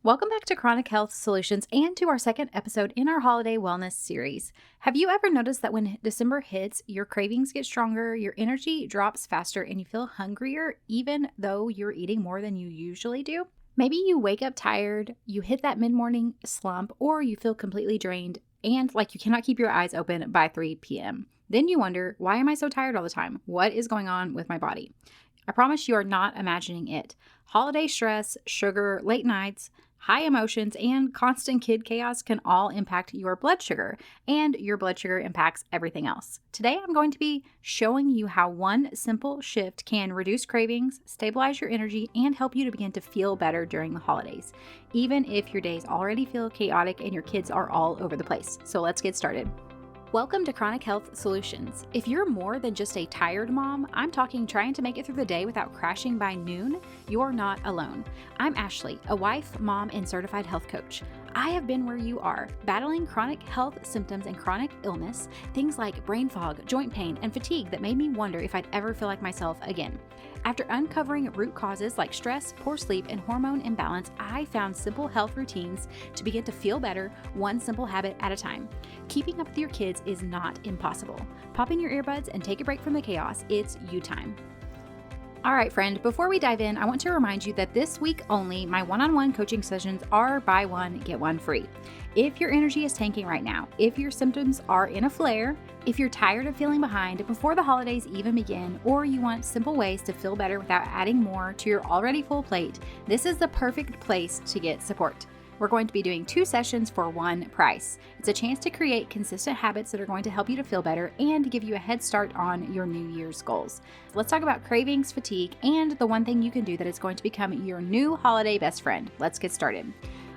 Welcome back to Chronic Health Solutions and to our second episode in our holiday wellness series. Have you ever noticed that when December hits, your cravings get stronger, your energy drops faster, and you feel hungrier even though you're eating more than you usually do? Maybe you wake up tired, you hit that mid-morning slump, or you feel completely drained and like you cannot keep your eyes open by 3 p.m. Then you wonder, why am I so tired all the time? What is going on with my body? I promise you are not imagining it. Holiday stress, sugar, late nights, high emotions, and constant kid chaos can all impact your blood sugar, and your blood sugar impacts everything else. Today, I'm going to be showing you how one simple shift can reduce cravings, stabilize your energy, and help you to begin to feel better during the holidays, even if your days already feel chaotic and your kids are all over the place. So let's get started. Welcome to Chronic Health Solutions. If you're more than just a tired mom, I'm talking trying to make it through the day without crashing by noon, you're not alone. I'm Ashley, a wife, mom, and certified health coach. I have been where you are, battling chronic health symptoms and chronic illness, things like brain fog, joint pain, and fatigue that made me wonder if I'd ever feel like myself again. After uncovering root causes like stress, poor sleep, and hormone imbalance, I found simple health routines to begin to feel better, one simple habit at a time. Keeping up with your kids is not impossible. Pop in your earbuds and take a break from the chaos. It's you time. All right, friend, before we dive in, I want to remind you that this week only, my one-on-one coaching sessions are buy one, get one free. If your energy is tanking right now, if your symptoms are in a flare, if you're tired of feeling behind before the holidays even begin, or you want simple ways to feel better without adding more to your already full plate, this is the perfect place to get support. We're going to be doing 2 sessions for one price. It's a chance to create consistent habits that are going to help you to feel better and give you a head start on your New Year's goals. Let's talk about cravings, fatigue, and the one thing you can do that is going to become your new holiday best friend. Let's get started.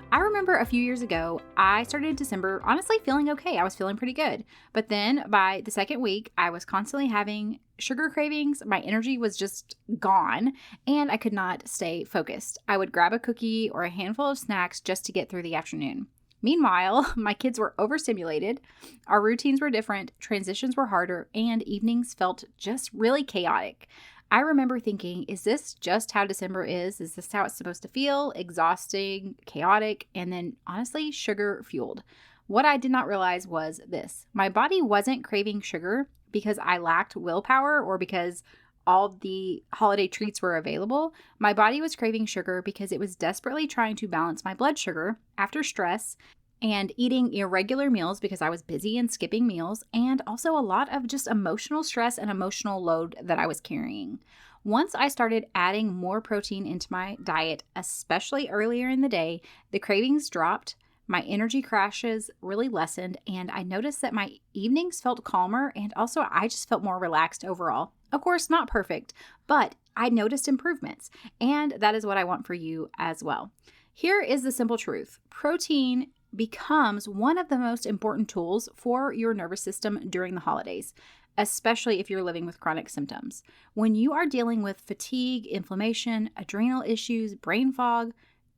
I remember a few years ago, I started December honestly feeling okay. I was feeling pretty good. But then by the second week, I was constantly having sugar cravings. My energy was just gone and I could not stay focused. I would grab a cookie or a handful of snacks just to get through the afternoon. Meanwhile, my kids were overstimulated, our routines were different, transitions were harder, and evenings felt just really chaotic. I remember thinking, is this just how December is? Is this how it's supposed to feel? Exhausting, chaotic, and then honestly, sugar fueled. What I did not realize was this. My body wasn't craving sugar because I lacked willpower or because all the holiday treats were available. My body was craving sugar because it was desperately trying to balance my blood sugar after stress and eating irregular meals because I was busy and skipping meals, and also a lot of just emotional stress and emotional load that I was carrying. Once I started adding more protein into my diet, especially earlier in the day, the cravings dropped, my energy crashes really lessened, and I noticed that my evenings felt calmer and also I just felt more relaxed overall. Of course, not perfect, but I noticed improvements, and that is what I want for you as well. Here is the simple truth. Protein becomes one of the most important tools for your nervous system during the holidays, especially if you're living with chronic symptoms. When you are dealing with fatigue, inflammation, adrenal issues, brain fog,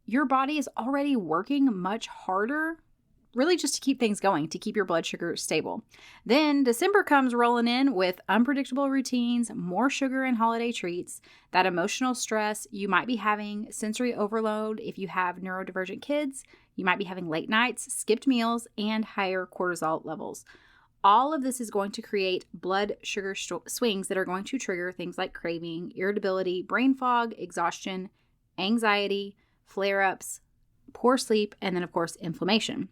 your body is already working much harder, really just to keep things going, to keep your blood sugar stable. Then December comes rolling in with unpredictable routines, more sugar and holiday treats, that emotional stress. You might be having sensory overload if you have neurodivergent kids. You might be having late nights, skipped meals, and higher cortisol levels. All of this is going to create blood sugar swings that are going to trigger things like craving, irritability, brain fog, exhaustion, anxiety, flare-ups, poor sleep, and then of course inflammation.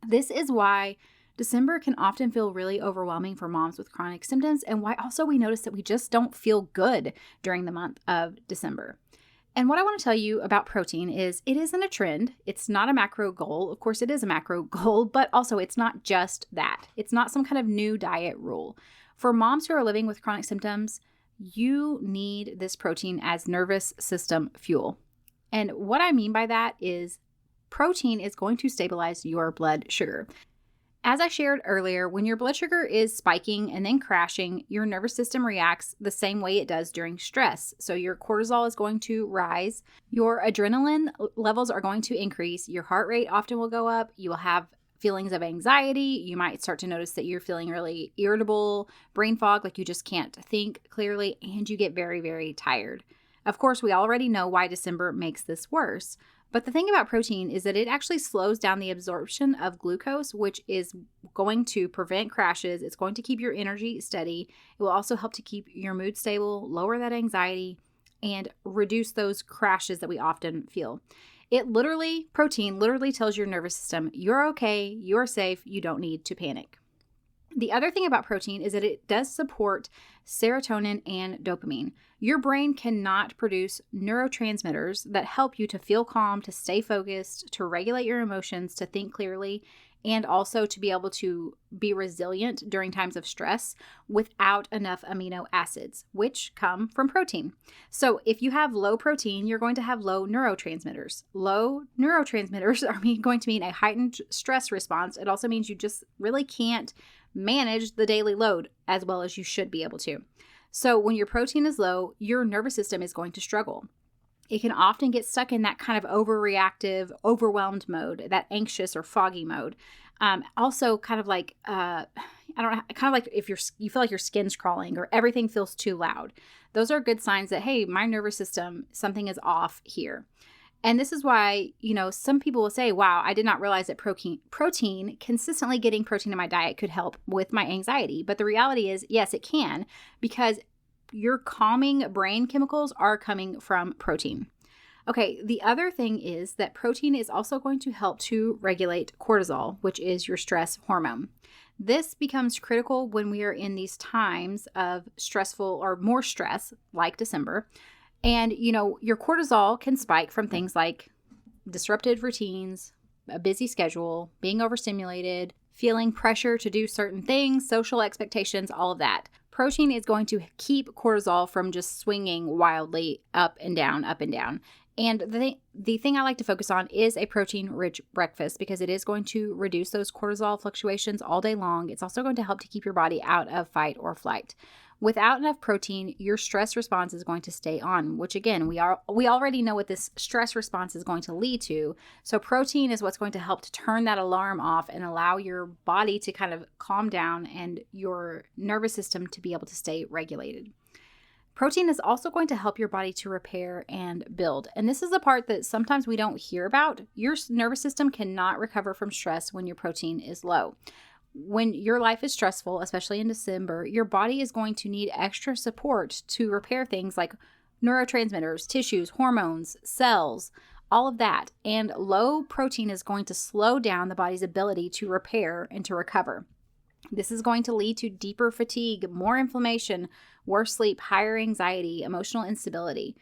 This is why December can often feel really overwhelming for moms with chronic symptoms, and why also we notice that we just don't feel good during the month of December. And what I want to tell you about protein is it isn't a trend. It's not a macro goal. Of course, it is a macro goal, but also it's not just that. It's not some kind of new diet rule. For moms who are living with chronic symptoms, you need this protein as nervous system fuel. And what I mean by that is protein is going to stabilize your blood sugar. As I shared earlier, when your blood sugar is spiking and then crashing, your nervous system reacts the same way it does during stress. So your cortisol is going to rise, your adrenaline levels are going to increase, your heart rate often will go up, you will have feelings of anxiety, you might start to notice that you're feeling really irritable, brain fog, like you just can't think clearly, and you get very, very tired. Of course, we already know why December makes this worse, But the thing about protein is that it actually slows down the absorption of glucose, which is going to prevent crashes. It's going to keep your energy steady. It will also help to keep your mood stable, lower that anxiety, and reduce those crashes that we often feel. Protein literally tells your nervous system, you're okay, you're safe, you don't need to panic. The other thing about protein is that it does support serotonin and dopamine. Your brain cannot produce neurotransmitters that help you to feel calm, to stay focused, to regulate your emotions, to think clearly, and also to be able to be resilient during times of stress without enough amino acids, which come from protein. So if you have low protein, you're going to have low neurotransmitters. Low neurotransmitters are going to mean a heightened stress response. It also means you just really can't manage the daily load as well as you should be able to. So when your protein is low, your nervous system is going to struggle. It can often get stuck in that kind of overreactive, overwhelmed mode, that anxious or foggy mode. Also kind of like, kind of like if you feel like your skin's crawling or everything feels too loud. Those are good signs that, hey, my nervous system, something is off here. And this is why, some people will say, wow, I did not realize that consistently getting protein in my diet could help with my anxiety. But the reality is, yes, it can, because your calming brain chemicals are coming from protein. Okay, the other thing is that protein is also going to help to regulate cortisol, which is your stress hormone. This becomes critical when we are in these times of stressful or more stress, like December. And, your cortisol can spike from things like disrupted routines, a busy schedule, being overstimulated, feeling pressure to do certain things, social expectations, all of that. Protein is going to keep cortisol from just swinging wildly up and down, up and down. And the thing I like to focus on is a protein-rich breakfast because it is going to reduce those cortisol fluctuations all day long. It's also going to help to keep your body out of fight or flight. Without enough protein, your stress response is going to stay on, which again, we already know what this stress response is going to lead to. So protein is what's going to help to turn that alarm off and allow your body to kind of calm down and your nervous system to be able to stay regulated. Protein is also going to help your body to repair and build. And this is the part that sometimes we don't hear about. Your nervous system cannot recover from stress when your protein is low. When your life is stressful, especially in December, your body is going to need extra support to repair things like neurotransmitters, tissues, hormones, cells, all of that. And low protein is going to slow down the body's ability to repair and to recover. This is going to lead to deeper fatigue, more inflammation, worse sleep, higher anxiety, emotional instability.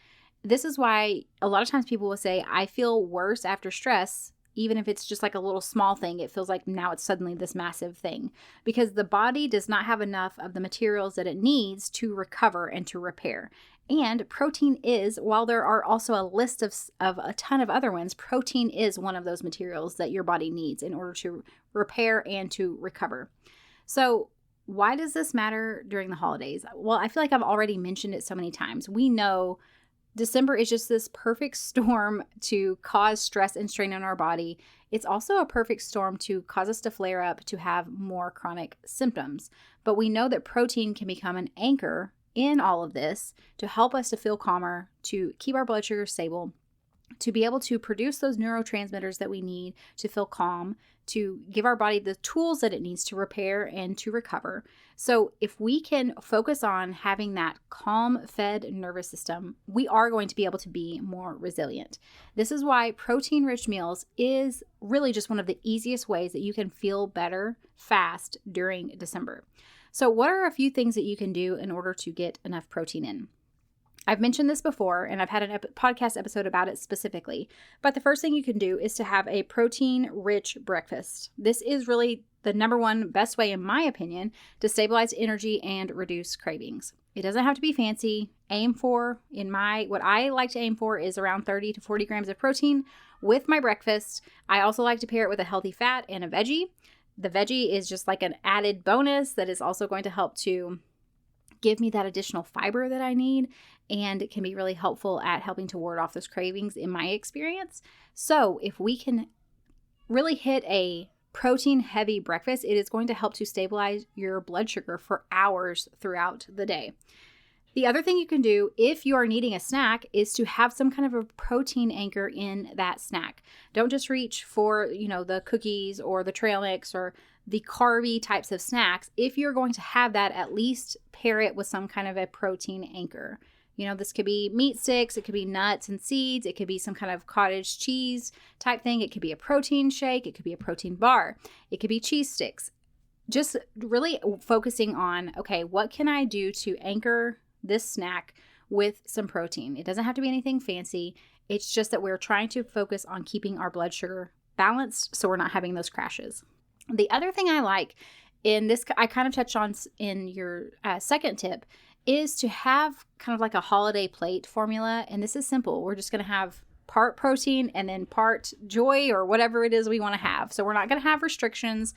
This is why a lot of times people will say, I feel worse after stress. Even if it's just like a little small thing, it feels like now it's suddenly this massive thing because the body does not have enough of the materials that it needs to recover and to repair. And protein is, while there are also a list of a ton of other ones, protein is one of those materials that your body needs in order to repair and to recover. So why does this matter during the holidays? Well, I feel like I've already mentioned it so many times. We know December is just this perfect storm to cause stress and strain on our body. It's also a perfect storm to cause us to flare up, to have more chronic symptoms. But we know that protein can become an anchor in all of this to help us to feel calmer, to keep our blood sugar stable, to be able to produce those neurotransmitters that we need to feel calm, to give our body the tools that it needs to repair and to recover. So if we can focus on having that calm-fed nervous system, we are going to be able to be more resilient. This is why protein-rich meals is really just one of the easiest ways that you can feel better fast during December. So what are a few things that you can do in order to get enough protein in? I've mentioned this before, and I've had a podcast episode about it specifically, but the first thing you can do is to have a protein-rich breakfast. This is really the number one best way, in my opinion, to stabilize energy and reduce cravings. It doesn't have to be fancy. What I like to aim for is around 30 to 40 grams of protein with my breakfast. I also like to pair it with a healthy fat and a veggie. The veggie is just like an added bonus that is also going to help to give me that additional fiber that I need, and it can be really helpful at helping to ward off those cravings in my experience. So if we can really hit a protein heavy breakfast, it is going to help to stabilize your blood sugar for hours throughout the day. The other thing you can do if you are needing a snack is to have some kind of a protein anchor in that snack. Don't just reach for, the cookies or the trail mix or the carby types of snacks. If you're going to have that, at least pair it with some kind of a protein anchor. This could be meat sticks, it could be nuts and seeds, it could be some kind of cottage cheese type thing, it could be a protein shake, it could be a protein bar, it could be cheese sticks. Just really focusing on, okay, what can I do to anchor this snack with some protein? It doesn't have to be anything fancy. It's just that we're trying to focus on keeping our blood sugar balanced so we're not having those crashes. The other thing I like in this, I kind of touched on in your second tip, is to have kind of like a holiday plate formula. And this is simple. We're just going to have part protein and then part joy or whatever it is we want to have. So we're not going to have restrictions.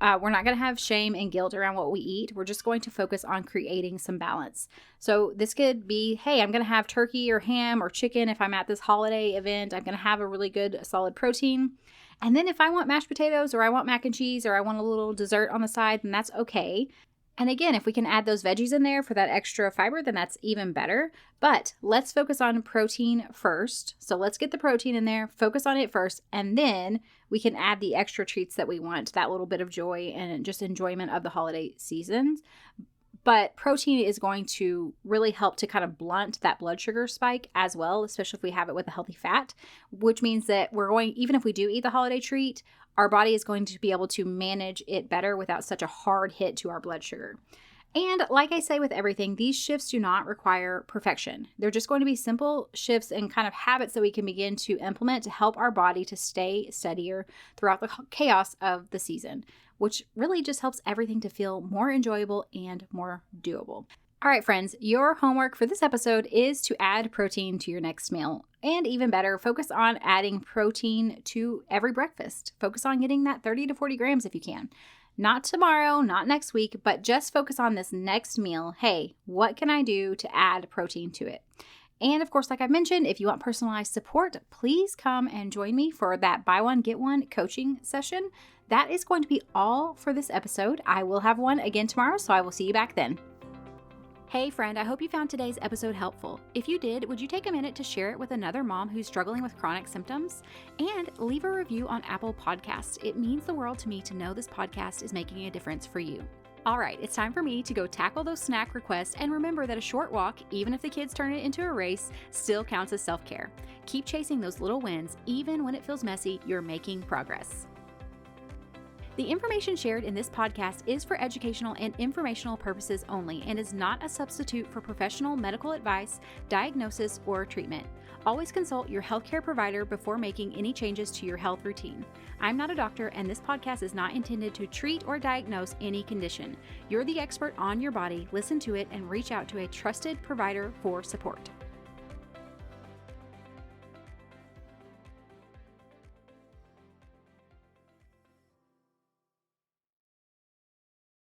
We're not going to have shame and guilt around what we eat. We're just going to focus on creating some balance. So this could be, hey, I'm going to have turkey or ham or chicken if I'm at this holiday event. I'm going to have a really good solid protein. And then if I want mashed potatoes or I want mac and cheese or I want a little dessert on the side, then that's okay. And again, if we can add those veggies in there for that extra fiber, then that's even better. But let's focus on protein first. So let's get the protein in there, focus on it first, and then we can add the extra treats that we want, that little bit of joy and just enjoyment of the holiday seasons. But protein is going to really help to kind of blunt that blood sugar spike as well, especially if we have it with a healthy fat, which means that even if we do eat the holiday treat, our body is going to be able to manage it better without such a hard hit to our blood sugar. And like I say with everything, these shifts do not require perfection. They're just going to be simple shifts and kind of habits that we can begin to implement to help our body to stay steadier throughout the chaos of the season, which really just helps everything to feel more enjoyable and more doable. All right, friends, your homework for this episode is to add protein to your next meal. And even better, focus on adding protein to every breakfast. Focus on getting that 30 to 40 grams if you can. Not tomorrow, not next week, but just focus on this next meal. Hey, what can I do to add protein to it? And of course, like I mentioned, if you want personalized support, please come and join me for that buy one, get one coaching session. That is going to be all for this episode. I will have one again tomorrow, so I will see you back then. Hey friend, I hope you found today's episode helpful. If you did, would you take a minute to share it with another mom who's struggling with chronic symptoms? And leave a review on Apple Podcasts. It means the world to me to know this podcast is making a difference for you. All right, it's time for me to go tackle those snack requests, and remember that a short walk, even if the kids turn it into a race, still counts as self-care. Keep chasing those little wins. Even when it feels messy, you're making progress. The information shared in this podcast is for educational and informational purposes only and is not a substitute for professional medical advice, diagnosis, or treatment. Always consult your healthcare provider before making any changes to your health routine. I'm not a doctor, and this podcast is not intended to treat or diagnose any condition. You're the expert on your body. Listen to it and reach out to a trusted provider for support.